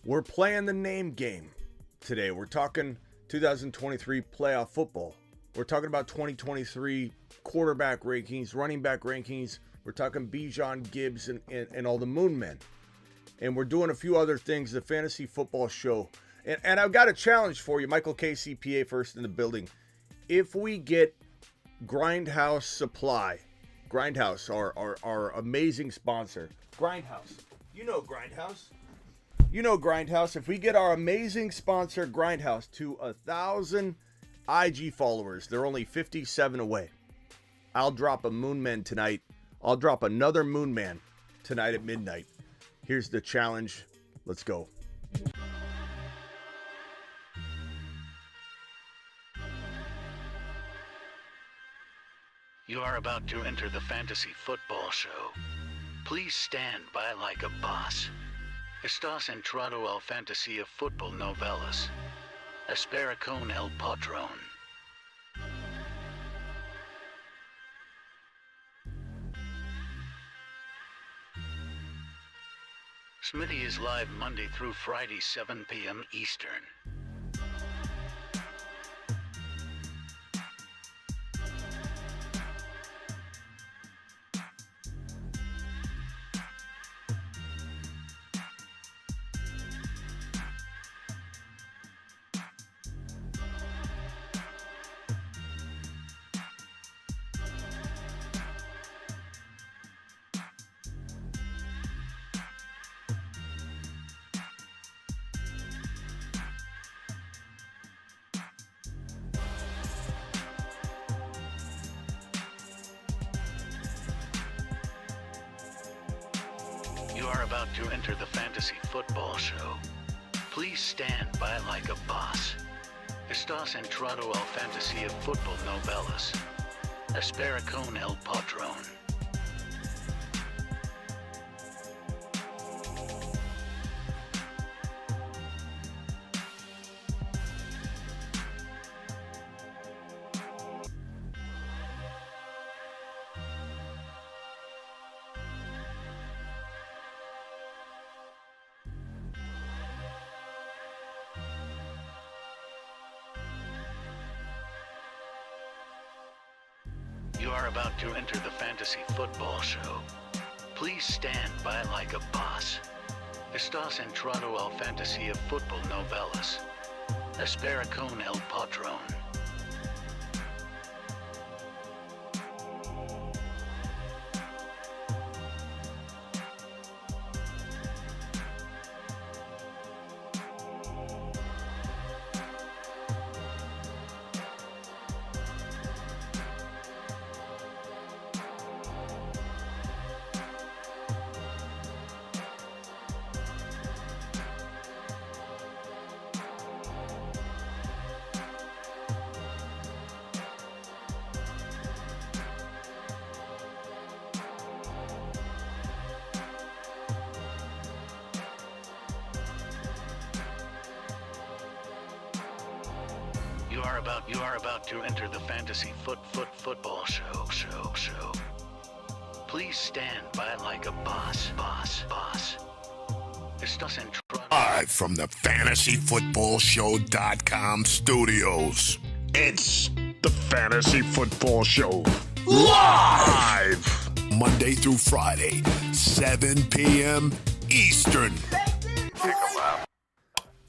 We're playing the name game today. We're talking 2023 playoff football. We're talking about 2023 quarterback rankings, running back rankings. We're talking Bijan, Gibbs, and all the Moon Men. And we're doing a few other things, the Fantasy Football Show. And I've got a challenge for you, Michael K. CPA, first in the building. If we get Grindhouse Supply, Grindhouse, our amazing sponsor. Grindhouse. You know Grindhouse. You know Grindhouse. If we get our amazing sponsor, Grindhouse, to 1,000 IG followers, they're only 57 away. I'll drop a Moon Man tonight. I'll drop another Moon Man tonight at midnight. Here's the challenge. Let's go. You are about to enter the Fantasy Football Show. Please stand by like a boss. Estás entrado al Fantasía Fútbol Novelas. Espera con el patrón. Smitty is live Monday through Friday, 7 p.m. Eastern. You are about to enter the Fantasy Football Show. Please stand by like a boss. Estás entrado al Fantasía Fútbol Novelas. Espera con el patrón. You are about to enter the Fantasy Football Show. Please stand by like a boss. Estás entrado al Fantasía Fútbol Novelas. Espera con el patrón. You are about to enter the Fantasy Football Show. Please stand by like a boss. Estás entrado. Live from the FantasyFootballShow.com studios. It's the Fantasy Football Show. Live! Monday through Friday, 7 p.m. Eastern.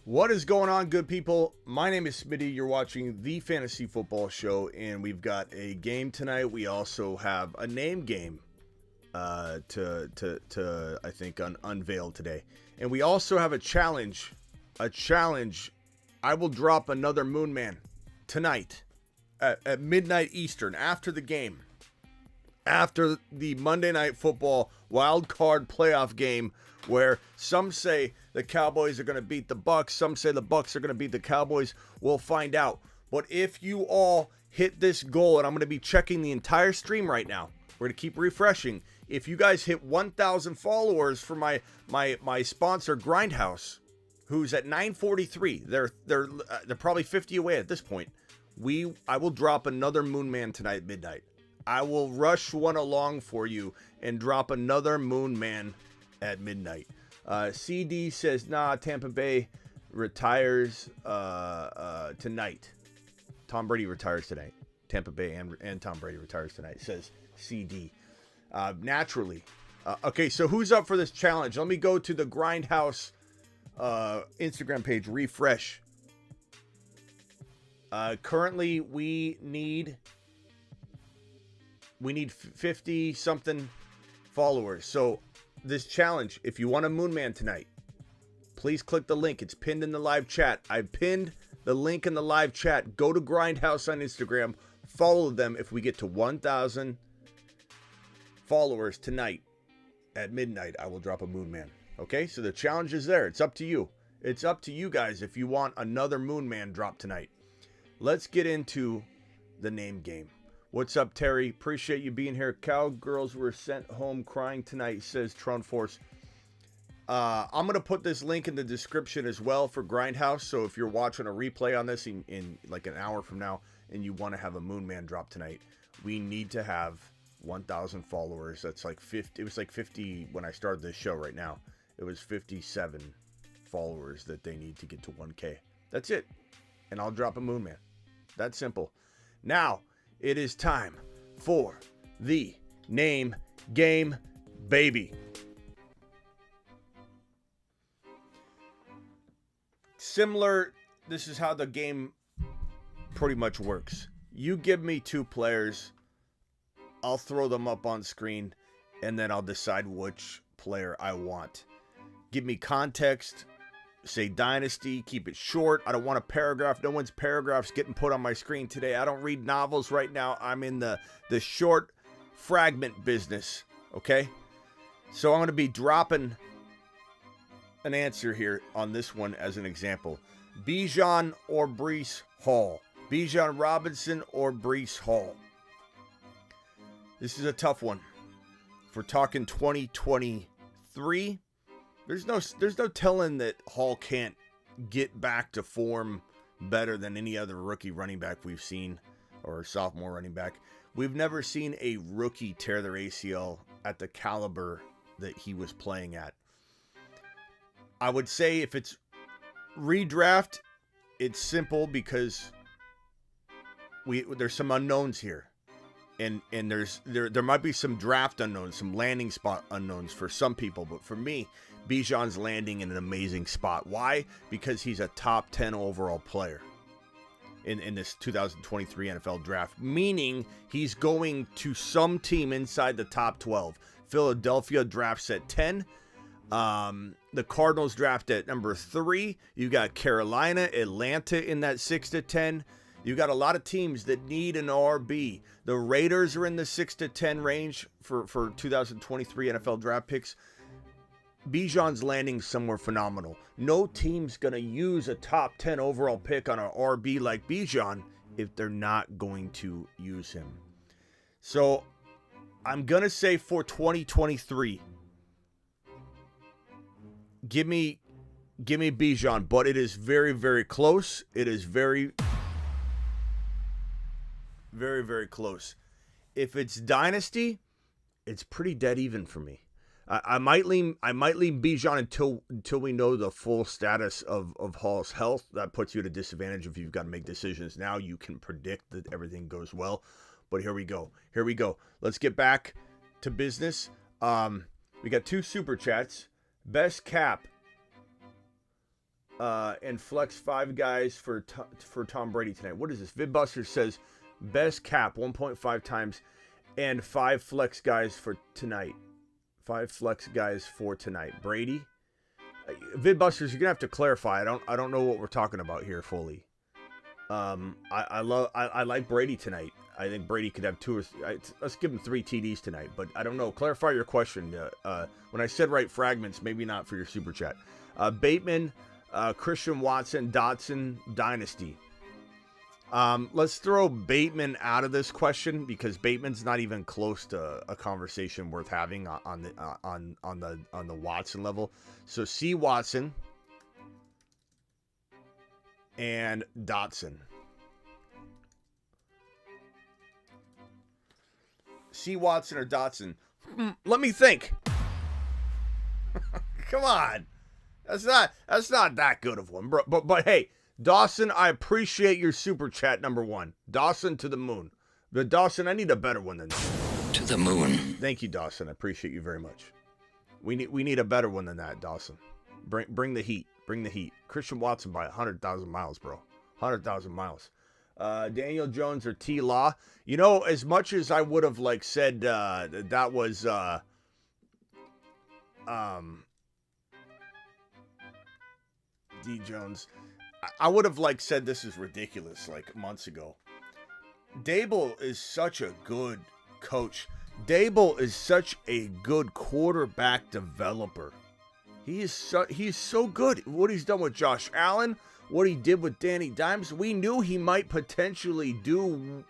What is going on, good people? My name is Smitty. You're watching the Fantasy Football Show, and we've got a game tonight. We also have a name game to I think unveil today, and we also have a challenge. I will drop another Moon Man tonight at midnight Eastern after the game, after the Monday Night Football wild card playoff game, where some say the Cowboys are going to beat the Bucks, some say the Bucks are going to beat the Cowboys. We'll find out. But if you all hit this goal, and I'm going to be checking the entire stream right now, we're going to keep refreshing. If you guys hit 1,000 followers for my sponsor Grindhouse, who's at 943, they're probably 50 away at this point. I will drop another Moon Man tonight at midnight. I will rush one along for you and drop another Moon Man at midnight. CD says, nah, Tampa Bay retires tonight. Tom Brady retires tonight. Tampa Bay and Tom Brady retires tonight, says CD. Naturally. Okay, so who's up for this challenge? Let me go to the Grindhouse Instagram page, refresh. Currently, we need 50 something followers. So this challenge, if you want a Moon Man tonight, please click the link. It's pinned in the live chat. I pinned the link in the live chat. Go to Grindhouse on Instagram. Follow them. If we get to 1,000 followers tonight at midnight, I will drop a Moon Man. Okay, so the challenge is there. It's up to you. It's up to you guys if you want another Moon Man drop tonight. Let's get into the name game. What's up, Terry? Appreciate you being here. Cowgirls were sent home crying tonight, says Tron Force. I'm going to put this link in the description as well for Grindhouse. So if you're watching a replay on this in like an hour from now and you want to have a Moon Man drop tonight, we need to have 1,000 followers. That's like 50. It was like 50 when I started this show right now. It was 57 followers that they need to get to 1K. That's it. And I'll drop a Moon Man. That's simple. Now, it is time for the name game, baby. Similar, this is how the game pretty much works. You give me two players, I'll throw them up on screen, and then I'll decide which player I want. Give me context, say dynasty, keep it short. I don't want a paragraph. No one's paragraphs getting put on my screen today. I don't read novels right now. I'm in the short fragment business, okay? So I'm going to be dropping an answer here on this one as an example. Bijan or Breece Hall. Bijan Robinson or Breece Hall. This is a tough one. If we're talking 2023, there's no telling that Hall can't get back to form better than any other rookie running back we've seen, or sophomore running back. We've never seen a rookie tear their ACL at the caliber that he was playing at. I would say if it's redraft, it's simple because there's some unknowns here. And there might be some draft unknowns, some landing spot unknowns for some people, but for me, Bijan's landing in an amazing spot. Why? Because he's a top 10 overall player in this 2023 NFL draft, meaning he's going to some team inside the top 12. Philadelphia drafts at 10. The Cardinals draft at number 3. You got Carolina, Atlanta in that 6 to 10. You got a lot of teams that need an RB. The Raiders are in the 6 to 10 range for 2023 NFL draft picks. Bijan's landing somewhere phenomenal. No team's going to use a top 10 overall pick on an RB like Bijan if they're not going to use him. So I'm going to say for 2023, give me Bijan, but it is very, very close. It is very, very, very close. If it's dynasty, it's pretty dead even for me. I might lean Bijan until we know the full status of Hall's health. That puts you at a disadvantage if you've got to make decisions now. You can predict that everything goes well. But here we go. Let's get back to business. We got 2 super chats. Best cap and flex 5 guys for Tom Brady tonight. What is this? Vidbuster says best cap 1.5 times and 5 flex guys for tonight. 5 flex guys for tonight. Brady. Vidbusters, you're gonna have to clarify. I don't know what we're talking about here fully. I like Brady tonight. I think Brady could have 2 or 3. Let's give him 3 TDs tonight. But I don't know. Clarify your question. When I said right fragments, maybe not for your super chat. Bateman, Christian Watson, Dotson, Dynasty. Let's throw Bateman out of this question because Bateman's not even close to a conversation worth having on the Watson level. So C Watson and Dotson. C Watson or Dotson? Let me think. Come on. That's not that good of one. But hey, Dawson, I appreciate your super chat, number one. Dawson to the moon. But Dawson, I need a better one than that. To the moon. Thank you, Dawson. I appreciate you very much. We need a better one than that, Dawson. Bring the heat. Bring the heat. Christian Watson by 100,000 miles, bro. 100,000 miles. Daniel Jones or T. Law. You know, as much as I would have said that was D. Jones, I would have said this is ridiculous months ago. Dable is such a good coach. Dable is such a good quarterback developer. He's so good. What he's done with Josh Allen, what he did with Danny Dimes, we knew he might potentially do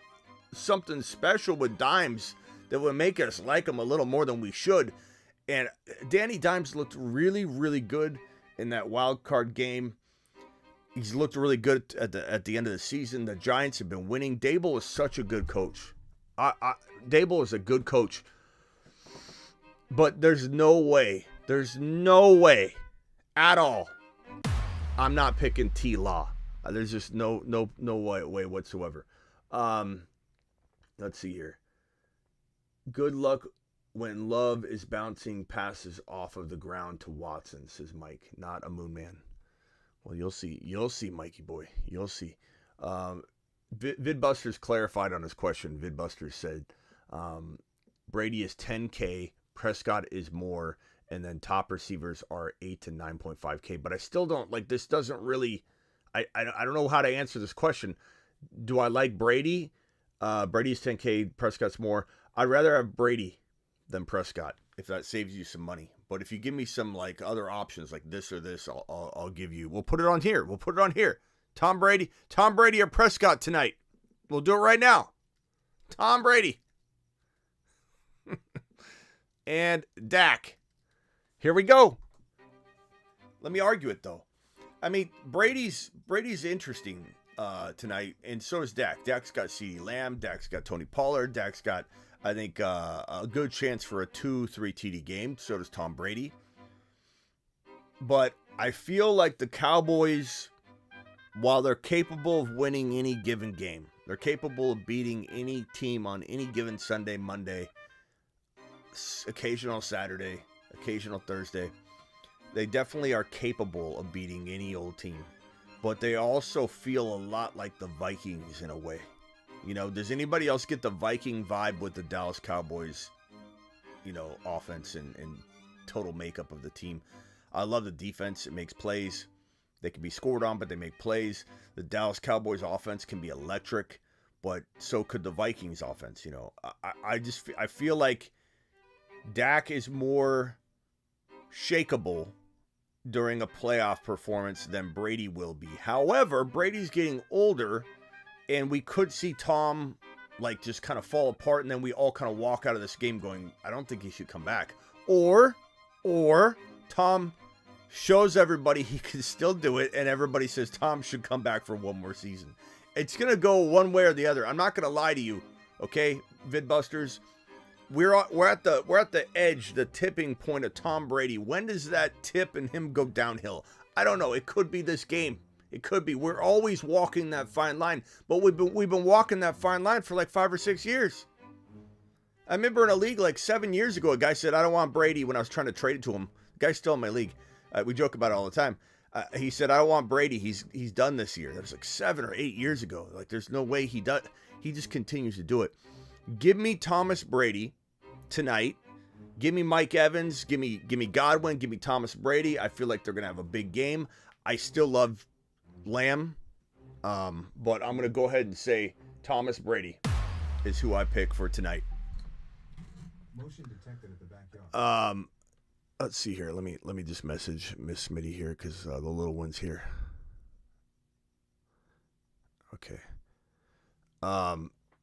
something special with Dimes that would make us like him a little more than we should. And Danny Dimes looked really, really good in that wild card game. He's looked really good at the end of the season. The Giants have been winning. Dable is such a good coach. Dable is a good coach. But there's no way at all I'm not picking T. Law. There's just no way whatsoever. Let's see here. Good luck when Love is bouncing passes off of the ground to Watson, says Mike, not a moon man. Well, you'll see, Mikey boy. You'll see. Vidbusters clarified on his question. Vidbusters said Brady is 10K, Prescott is more, and then top receivers are 8 to 9.5K. But I still don't this. Doesn't really. I don't know how to answer this question. Do I like Brady? Brady's 10K, Prescott's more. I'd rather have Brady than Prescott if that saves you some money. But if you give me some other options like this or this, I'll give you. We'll put it on here. Tom Brady or Prescott tonight. We'll do it right now. Tom Brady. And Dak. Here we go. Let me argue it though. I mean, Brady's interesting tonight, and so is Dak. Dak's got CeeDee Lamb. Dak's got Tony Pollard. Dak's got, I think, a good chance for a 2-3 TD game. So does Tom Brady. But I feel like the Cowboys, while they're capable of winning any given game, they're capable of beating any team on any given Sunday, Monday, occasional Saturday, occasional Thursday. They definitely are capable of beating any old team. But they also feel a lot like the Vikings in a way. You know, does anybody else get the Viking vibe with the Dallas Cowboys, offense and total makeup of the team? I love the defense. It makes plays. They can be scored on, but they make plays. The Dallas Cowboys offense can be electric, but so could the Vikings offense. I feel like Dak is more shakeable during a playoff performance than Brady will be. However, Brady's getting older, and we could see Tom just kind of fall apart, and then we all kind of walk out of this game going, I don't think he should come back. Or Tom shows everybody he can still do it, and everybody says Tom should come back for one more season. It's going to go one way or the other. I'm not going to lie to you, okay, Vidbusters? We're at the edge, the tipping point of Tom Brady. When does that tip and him go downhill? I don't know. It could be this game. It could be. We're always walking that fine line, but we've been walking that fine line for 5 or 6 years. I remember in a league 7 years ago, a guy said, I don't want Brady when I was trying to trade it to him. The guy's still in my league. We joke about it all the time. He said, I don't want Brady. He's done this year. That was 7 or 8 years ago. There's no way he does. He just continues to do it. Give me Thomas Brady tonight. Give me Mike Evans. Give me Godwin. Give me Thomas Brady. I feel like they're going to have a big game. I still love Lamb. But I'm going to go ahead and say Thomas Brady is who I pick for tonight. Motion detected at the backyard. Let's see here. Let me just message Miss Smitty here because the little one's here. Okay.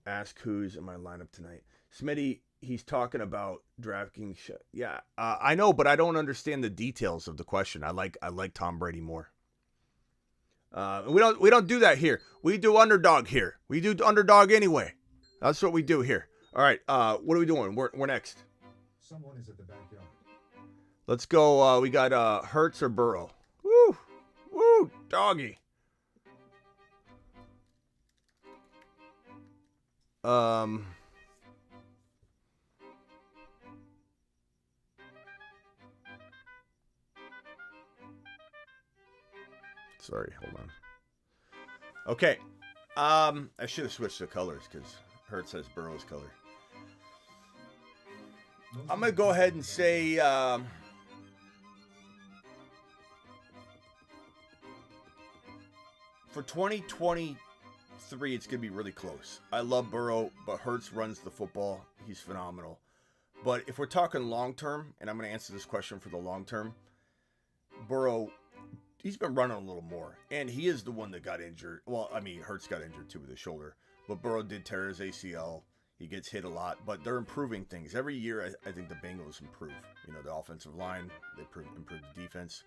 Ask who's in my lineup tonight. Smitty, he's talking about DraftKings. Yeah, I know, but I don't understand the details of the question. I like Tom Brady more. We don't do that here. We do underdog here. We do underdog anyway. That's what we do here. All right. What are we doing? We're next. Someone is at the backyard. Let's go. We got Hurts or Burrow. Woo! Woo! Doggy. Sorry, hold on. Okay. I should have switched the colors because Hurts has Burrow's color. I'm going to go ahead and say for 2023, it's going to be really close. I love Burrow, but Hurts runs the football. He's phenomenal. But if we're talking long term, and I'm going to answer this question for the long term, Burrow, he's been running a little more. And he is the one that got injured. Well, I mean, Hurts got injured too with his shoulder. But Burrow did tear his ACL. He gets hit a lot. But they're improving things. Every year, I think the Bengals improve. You know, the offensive line, they improve the defense.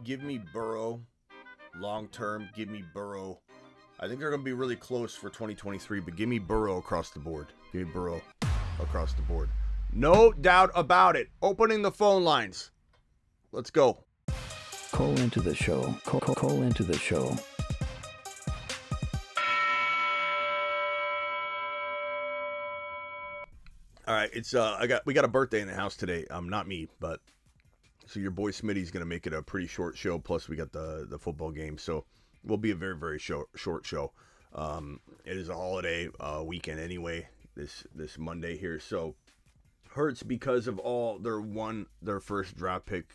Give me Burrow. Long term, give me Burrow. I think they're going to be really close for 2023, but give me Burrow across the board. Give me Burrow across the board. No doubt about it. Opening the phone lines. Let's go. Call into the show. Call into the show. All right, it's we got a birthday in the house today. Not me, but so your boy Smitty's going to make it a pretty short show. Plus, we got the football game, so we'll be a very, very short show. It is a holiday weekend anyway. This Monday here, so Hurts because of all their first draft pick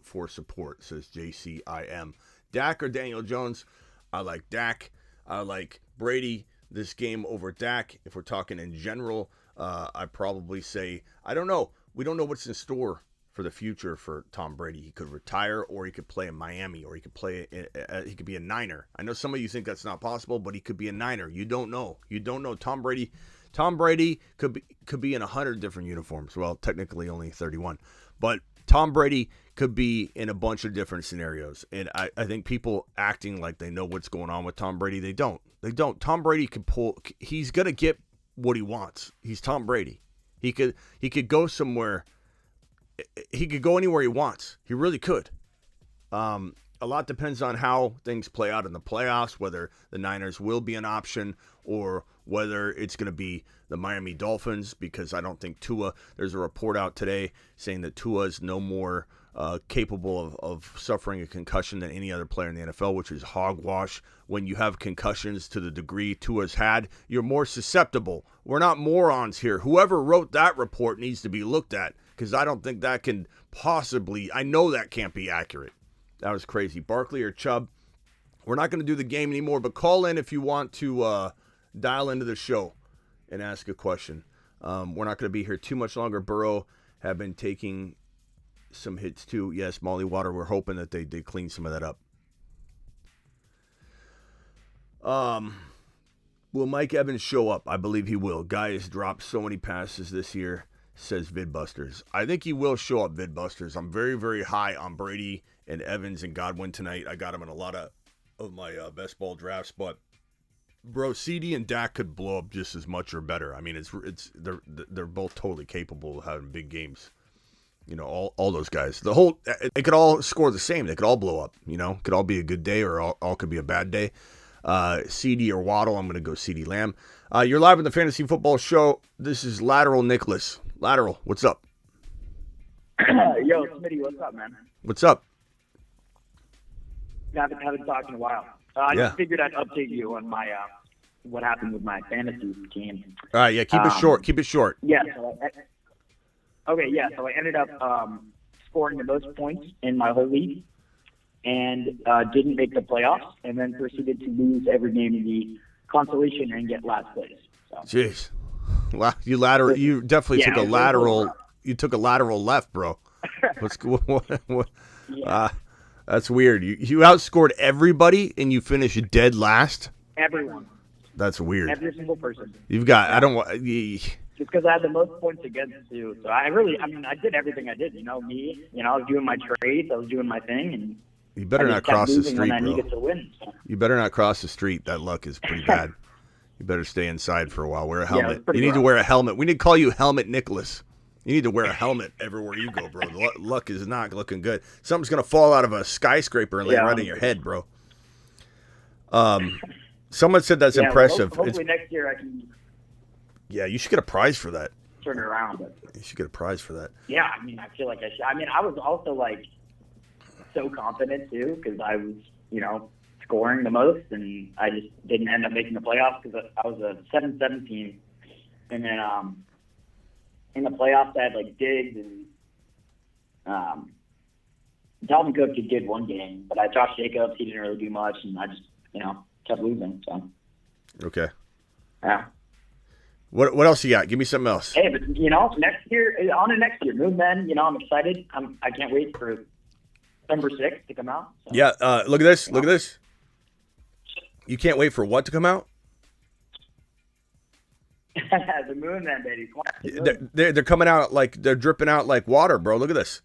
for support, says JCIM. Dak or Daniel Jones? I like Dak. I like Brady this game over Dak. If we're talking in general, I probably say I don't know. We don't know what's in store for the future for Tom Brady. He could retire, or he could play in Miami, or he could play. He could be a Niner. I know some of you think that's not possible, but he could be a Niner. You don't know. You don't know. Tom Brady could be in 100 different uniforms. Well, technically only 31, but Tom Brady could be in a bunch of different scenarios. And I think people acting like they know what's going on with Tom Brady. They don't. Tom Brady could pull. He's gonna get what he wants. He's Tom Brady. He could go somewhere. He could go anywhere he wants. He really could. A lot depends on how things play out in the playoffs, whether the Niners will be an option or whether it's going to be the Miami Dolphins, because I don't think Tua, there's a report out today saying that Tua is no more capable of suffering a concussion than any other player in the NFL, which is hogwash. When you have concussions to the degree Tua's had, you're more susceptible. We're not morons here. Whoever wrote that report needs to be looked at, because I don't think that can possibly, I know that can't be accurate. That was crazy. Barkley or Chubb? We're not going to do the game anymore, but call in if you want to dial into the show and ask a question. We're not going to be here too much longer. Burrow have been taking some hits too. Yes, Molly Water, we're hoping that they clean some of that up. Will Mike Evans show up? I believe he will. Guy has dropped so many passes this year, says Vidbusters. I think he will show up, Vidbusters. I'm very, very high on Brady and Evans and Godwin tonight. I got him in a lot of my best ball drafts, but bro, CD and Dak could blow up just as much or better. I mean, they're both totally capable of having big games. You know, all those guys. They could all score the same. They could all blow up. You know, could all be a good day or all could be a bad day. CD or Waddle, I'm going to go CD Lamb. You're live in the Fantasy Football Show. This is Lateral Nicholas. Lateral, what's up? Yo, Smitty, what's up, man? What's up? Haven't talked in a while. I just figured I'd update you on my what happened with my fantasy team. All right, yeah, keep it short. Keep it short. Yeah. So I ended up scoring the most points in my whole league, and didn't make the playoffs, and then proceeded to lose every game in the consolation and get last place. So. Jeez, you definitely took a lateral. You took a lateral left, bro. What? Yeah. That's weird. You outscored everybody and you finished dead last? Everyone. That's weird. Every single person. You've got, I don't want... Just because I had the most points against you. So I did everything I did. You know, I was doing my trades. I was doing my thing. And you better not cross the street, when I bro. needed to win, so. You better not cross the street. That luck is pretty bad. You better stay inside for a while. Wear a helmet. You need to wear a helmet. We need to call you Helmet Nicholas. You need to wear a helmet everywhere you go, bro. Luck is not looking good. Something's going to fall out of a skyscraper and land right in your head, bro. Someone said that's impressive. Hopefully next year I can. Yeah, you should get a prize for that. Turn it around. But, you should get a prize for that. Yeah, I mean, I feel like I should. I mean, I was also like so confident too because I was, scoring the most, and I just didn't end up making the playoffs because I was a 7-7 team, and then in the playoffs I had like Diggs and Dalvin Cook did one game, but I had Josh Jacobs. He didn't really do much, and I just kept losing. So okay, yeah. What else you got? Give me something else. Hey, but next year, on to next year, Moon Men. I'm excited. I can't wait for December 6th to come out. So. Yeah, look at this. Look at this. You can't wait for what to come out? The Moon Men, baby. They're coming out like they're dripping out like water, bro. Look at this.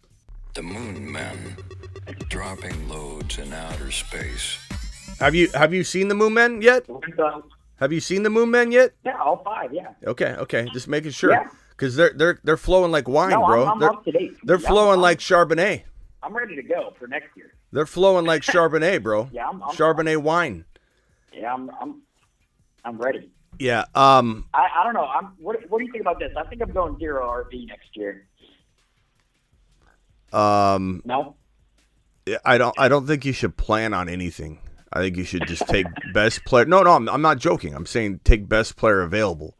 The Moon Men, dropping loads in outer space. Have you seen the Moon Men yet? Have you seen the Moon Men yet? Yeah, all 5. Yeah. Okay. Just making sure, because they're flowing like wine, bro. I'm up to date. They're flowing like Chardonnay. I'm ready to go for next year. They're flowing like Chardonnay, bro. Yeah, Chardonnay wine. Yeah, I'm ready. Yeah. I don't know. What do you think about this? I think I'm going 0 RV next year. No. I don't think you should plan on anything. I think you should just take best player. No, I'm not joking. I'm saying take best player available.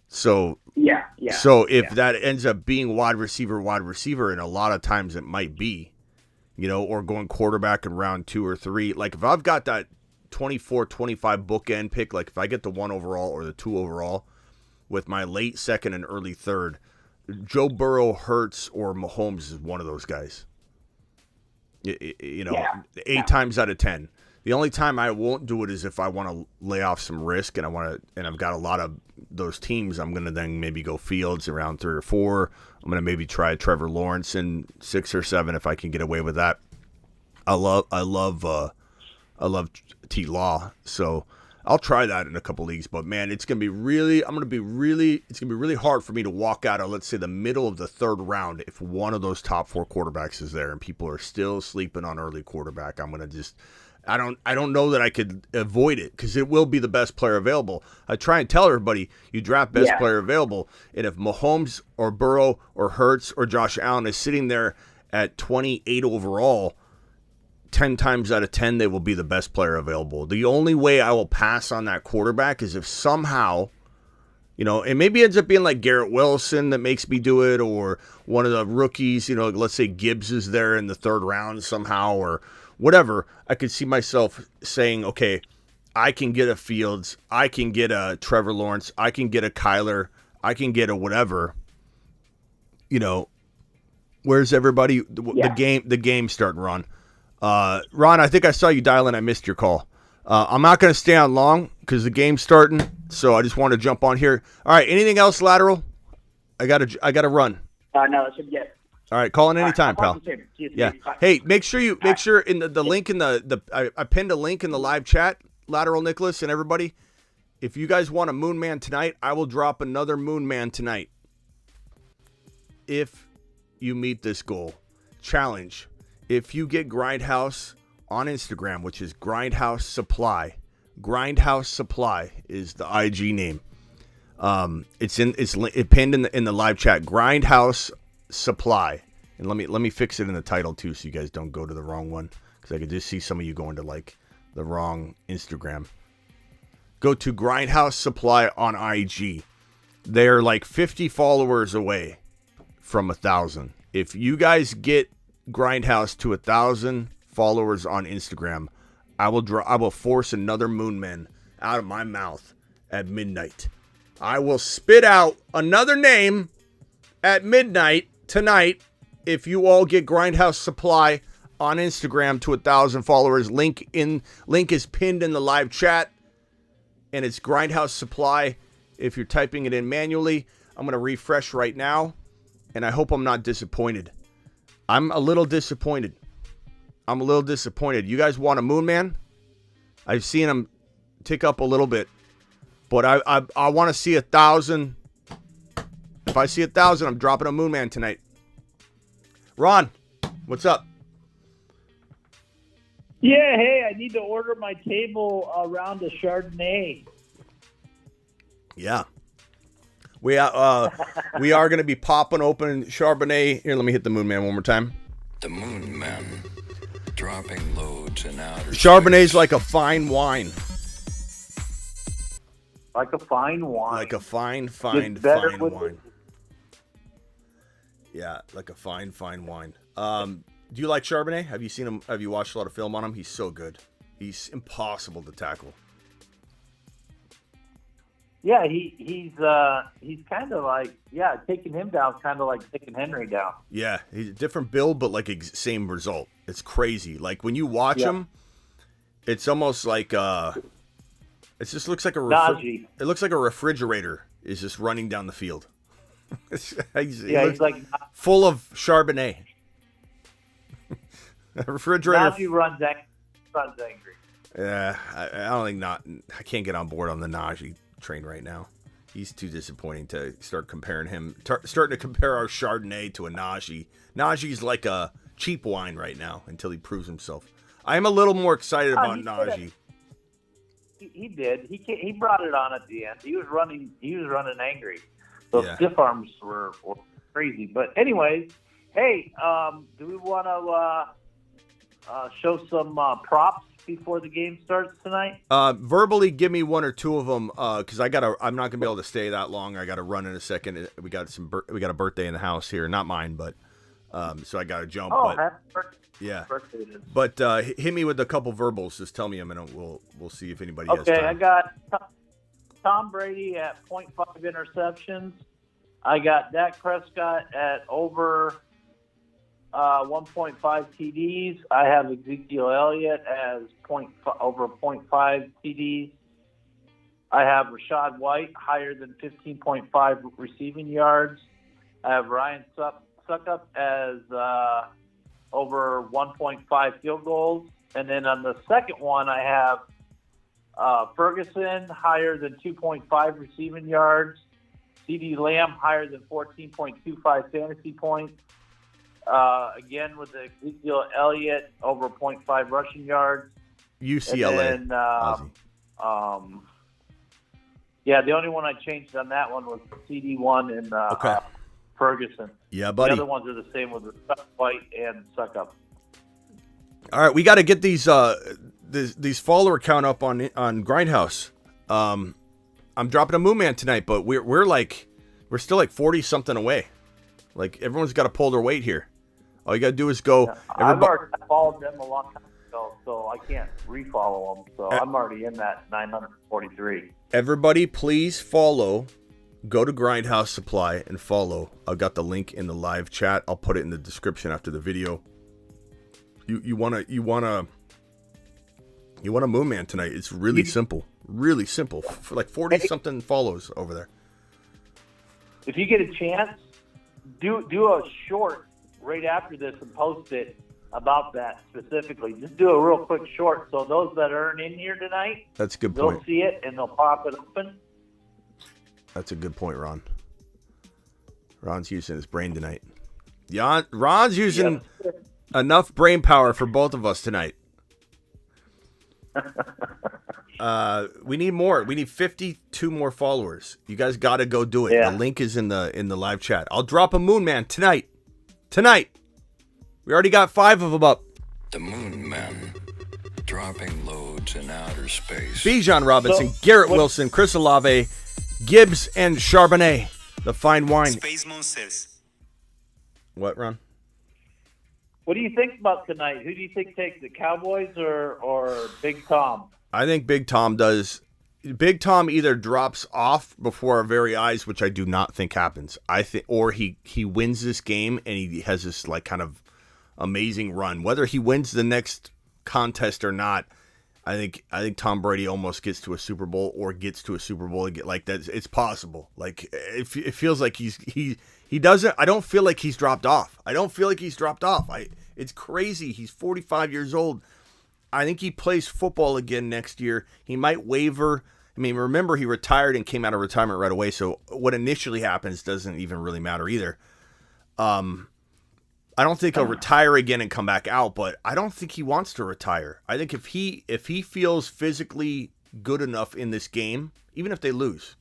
So yeah. So if that ends up being wide receiver, and a lot of times it might be, or going quarterback in round 2 or 3. Like if I've got that 24-25 bookend pick, like if I get the 1 overall or the 2 overall with my late second and early third, Joe Burrow, Hurts, or Mahomes is one of those guys. 8 times out of 10. The only time I won't do it is if I want to lay off some risk and I've got a lot of those teams. I'm going to then maybe go Fields around 3 or 4. I'm going to maybe try Trevor Lawrence in 6 or 7 if I can get away with that. I love T Law, so I'll try that in a couple leagues. But man, it's going to be really hard for me to walk out of, let's say, the middle of the 3rd round if one of those top 4 quarterbacks is there and people are still sleeping on early quarterback. I'm going to just. I don't know that I could avoid it because it will be the best player available. I try and tell everybody you draft best player available, and if Mahomes or Burrow or Hurts or Josh Allen is sitting there at 28 overall, 10 times out of 10 they will be the best player available. The only way I will pass on that quarterback is if somehow, and maybe it ends up being like Garrett Wilson that makes me do it, or one of the rookies, let's say Gibbs is there in the 3rd round somehow, or whatever. I could see myself saying, okay, I can get a Fields, I can get a Trevor Lawrence, I can get a Kyler, I can get a whatever. Where's everybody? The game's starting, Ron. Ron, I think I saw you dial in. I missed your call. I'm not going to stay on long because the game's starting, so I just want to jump on here. All right, anything else lateral? I gotta run. No, that should be it. All right, call in anytime, pal. Yeah. Hey, make sure in the link in the I pinned a link in the live chat, Lateral Nicholas and everybody. If you guys want a Moon Man tonight, I will drop another Moon Man tonight. If you meet this goal, challenge. If you get Grindhouse on Instagram, which is Grindhouse Supply. Grindhouse Supply is the IG name. It's pinned in the live chat. Grindhouse Supply, and let me fix it in the title too, so you guys don't go to the wrong one, because I could just see some of you going to like the wrong Instagram. Go to Grindhouse Supply on IG. They're like 50 followers away from 1,000. If you guys get Grindhouse to 1,000 followers on Instagram, I will force another Moonman out of my mouth at midnight. I will spit out another name at midnight tonight if you all get Grindhouse Supply on Instagram to 1,000 followers. Link is pinned in the live chat, and it's Grindhouse Supply. If you're typing it in manually, I'm going to refresh right now, and I hope I'm not disappointed. I'm a little disappointed. You guys want a Moon Man? I've seen him tick up a little bit, but I want to see 1,000. If I see 1,000, I'm dropping a Moon Man tonight. Ron, what's up? Yeah, hey, I need to order my table around a Chardonnay. Yeah. We are going to be popping open Chardonnay. Here, let me hit the Moon Man one more time. The Moon Men, dropping loads in outer Chardonnay's space. like a fine wine. Like a fine wine. Like a fine Gets better with wine. Yeah, like a fine wine. Do you like Charbonnet? Have you seen him? Have you watched a lot of film on him? He's so good. He's impossible to tackle. Yeah, he's kind of like, taking him down, kind of like taking Henry down. Yeah, he's a different build, but like same result. It's crazy. Like when you watch him, it's almost like it just looks like it looks like a refrigerator is just running down the field. He's like full of Charbonnet. A refrigerator. Najee runs angry. Yeah, I don't think I can't get on board on the Najee train right now. He's too disappointing to start comparing him. Starting to compare our Chardonnay to a Najee. Najee's like a cheap wine right now until he proves himself. I am a little more excited about Najee. He did. He brought it on at the end. He was running angry. Those stiff arms were crazy. But anyways, hey, do we want to show some props before the game starts tonight? Verbally, give me one or two of them, because I'm not gonna be able to stay that long. I gotta run in a second. We got a birthday in the house here, not mine, but so I gotta jump. Oh, but, happy birthday. Yeah. Birthday it is. But hit me with a couple verbals. Just tell me them, and we'll see if anybody has time. Okay, I got Tom Brady at 0.5 interceptions. I got Dak Prescott at over 1.5 TDs. I have Ezekiel Elliott as over 0.5 TDs. I have Rashad White higher than 15.5 receiving yards. I have Ryan Suckup as over 1.5 field goals. And then on the second one, I have Ferguson higher than 2.5 receiving yards. CeeDee Lamb higher than 14.25 fantasy points. Again, with the Ezekiel Elliott over 0.5 rushing yards. UCLA. And then, the only one I changed on that one was CD1 and Ferguson. Yeah, buddy. The other ones are the same with White and Suckup. All right, we got to get these follower count up on Grindhouse. I'm dropping a Moon Man tonight, but we're still like 40 something away. Like everyone's got to pull their weight here. All you got to do is go. Yeah, I've already followed them a long time ago, so I can't refollow them. So I'm already in that 943. Everybody, please follow. Go to Grindhouse Supply and follow. I've got the link in the live chat. I'll put it in the description after the video. You want a Moon Man tonight? It's really simple. Really simple. For like 40 something follows over there. If you get a chance, do a short right after this and post it about that specifically. Just do a real quick short so those that aren't in here tonight, that's a good point. They'll see it and they'll pop it open. That's a good point, Ron. Ron's using his brain tonight. Yeah, Ron's using enough brain power for both of us tonight. We need more. We need 52 more followers. You guys got to go do it. Yeah. The link is in the live chat. I'll drop a Moon Man tonight. We already got 5 of them up. The Moon Men, dropping loads in outer space. Bijan Robinson, Garrett Wilson, Chris Olave, Gibbs, and Charbonnet, the fine wine. Space Monsters. What, Ron? What do you think about tonight? Who do you think takes the Cowboys or Big Tom? I think Big Tom does. Big Tom either drops off before our very eyes, which I do not think happens. I think, or he wins this game and he has this like kind of amazing run. Whether he wins the next contest or not, I think Tom Brady almost gets to a Super Bowl or gets to a Super Bowl and get like that. It's possible. Like it feels like he doesn't. I don't feel like he's dropped off. It's crazy. He's 45 years old. I think he plays football again next year. He might waver I mean, remember, he retired and came out of retirement right away, so what initially happens doesn't even really matter either. I don't think he'll retire again and come back out, but I don't think he wants to retire. I think if he feels physically good enough in this game, even if they lose,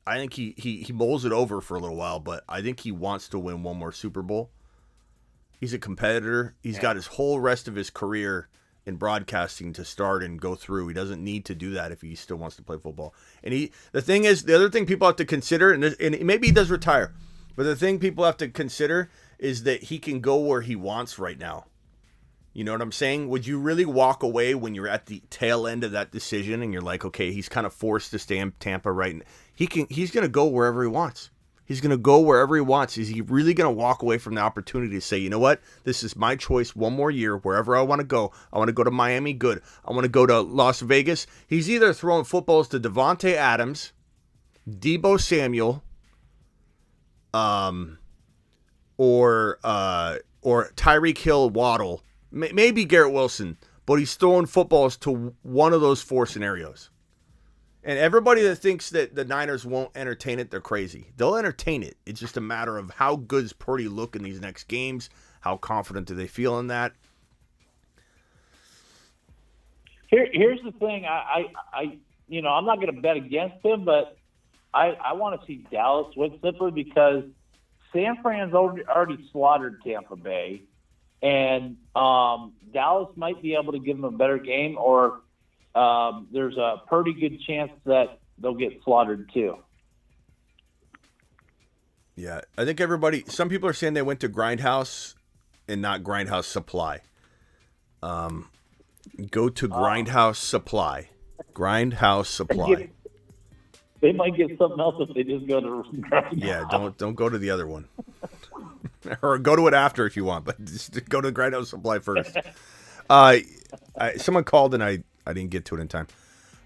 I think he mulls it over for a little while, but I think he wants to win one more Super Bowl. He's a competitor. He's got his whole rest of his career in broadcasting to start and go through. He doesn't need to do that if he still wants to play football. And the other thing people have to consider, and maybe he does retire, but the thing people have to consider is that he can go where he wants right now. You know what I'm saying? Would you really walk away when you're at the tail end of that decision and you're like, okay, he's kind of forced to stay in Tampa right now? He's going to go wherever he wants. He's going to go wherever he wants. Is he really going to walk away from the opportunity to say, you know what? This is my choice one more year, wherever I want to go. I want to go to Miami, good. I want to go to Las Vegas. He's either throwing footballs to Devontae Adams, Deebo Samuel, or Tyreek Hill, Waddle, maybe Garrett Wilson, but he's throwing footballs to one of those four scenarios. And everybody that thinks that the Niners won't entertain it, they're crazy. They'll entertain it. It's just a matter of how good does Purdy look in these next games? How confident do they feel in that? Here's the thing. I'm not going to bet against him, but I want to see Dallas win simply because San Fran's already slaughtered Tampa Bay, and Dallas might be able to give them a better game, or there's a pretty good chance that they'll get slaughtered too. Yeah, I think some people are saying they went to Grindhouse and not Grindhouse Supply. Go to Grindhouse Supply. Grindhouse Supply. They might get something else if they just go to Grindhouse. Yeah, don't go to the other one. Or go to it after if you want, but just go to Grindhouse Supply first. Someone called and I didn't get to it in time.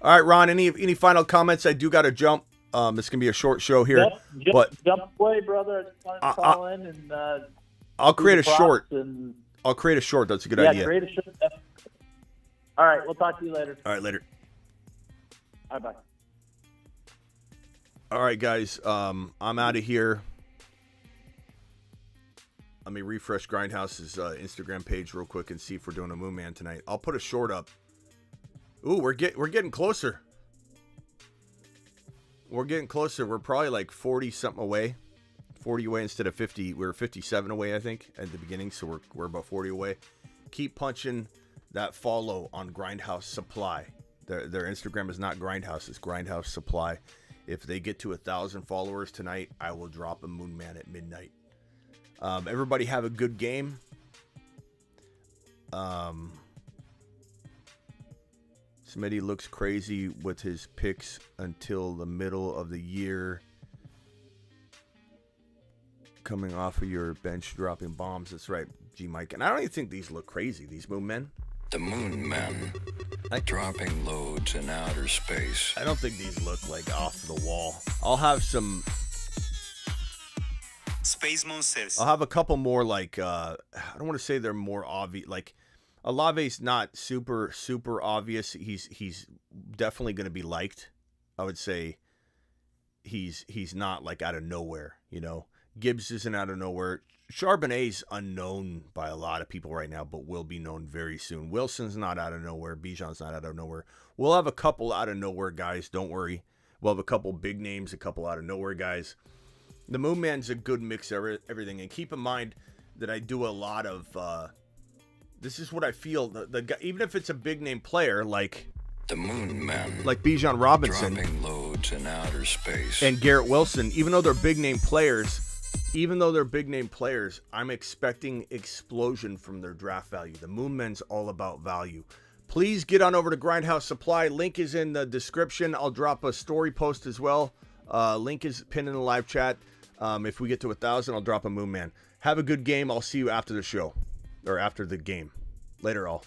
All right, Ron, any final comments? I do got to jump. It's going to be a short show here. Jump away, brother. I just wanted to call in and I'll create a short. I'll create a short. That's a good idea. Yeah, create a short. All right, we'll talk to you later. All right, later. Bye. All right, guys. I'm out of here. Let me refresh Grindhouse's Instagram page real quick and see if we're doing a Moon Man tonight. I'll put a short up. Ooh, we're getting closer. We're getting closer. We're probably like 40-something away. 40 away instead of 50. We were 57 away, I think, at the beginning, so we're about 40 away. Keep punching that follow on Grindhouse Supply. Their Instagram is not Grindhouse, it's Grindhouse Supply. If they get to 1,000 followers tonight, I will drop a Moon Man at midnight. Everybody have a good game. Smitty looks crazy with his picks until the middle of the year. Coming off of your bench dropping bombs. That's right, G Mike. And I don't even think these look crazy, these Moon Men. The Moon Men, dropping loads in outer space. I don't think these look like off the wall. I'll have some Space Monsters. I'll have a couple more like I don't want to say they're more obvious. Like Olave's not super obvious. He's definitely going to be liked. I would say he's not like out of nowhere, you know. Gibbs isn't out of nowhere. Charbonnet's unknown by a lot of people right now, but will be known very soon. Wilson's not out of nowhere. Bijan's not out of nowhere. We'll have a couple out of nowhere guys. Don't worry. We'll have a couple big names, a couple out of nowhere guys. The Moon Man's a good mix of everything. And keep in mind that I do a lot of, this is what I feel. The guy, even if it's a big name player like the Moon Men, like Bijan Robinson, dropping loads in outer space, and Garrett Wilson, even though they're big name players, I'm expecting explosion from their draft value. The Moon Men's all about value. Please get on over to Grindhouse Supply. Link is in the description. I'll drop a story post as well. Link is pinned in the live chat. If we get to 1,000, I'll drop a Moon Man. Have a good game. I'll see you after the show or after the game. Later, all.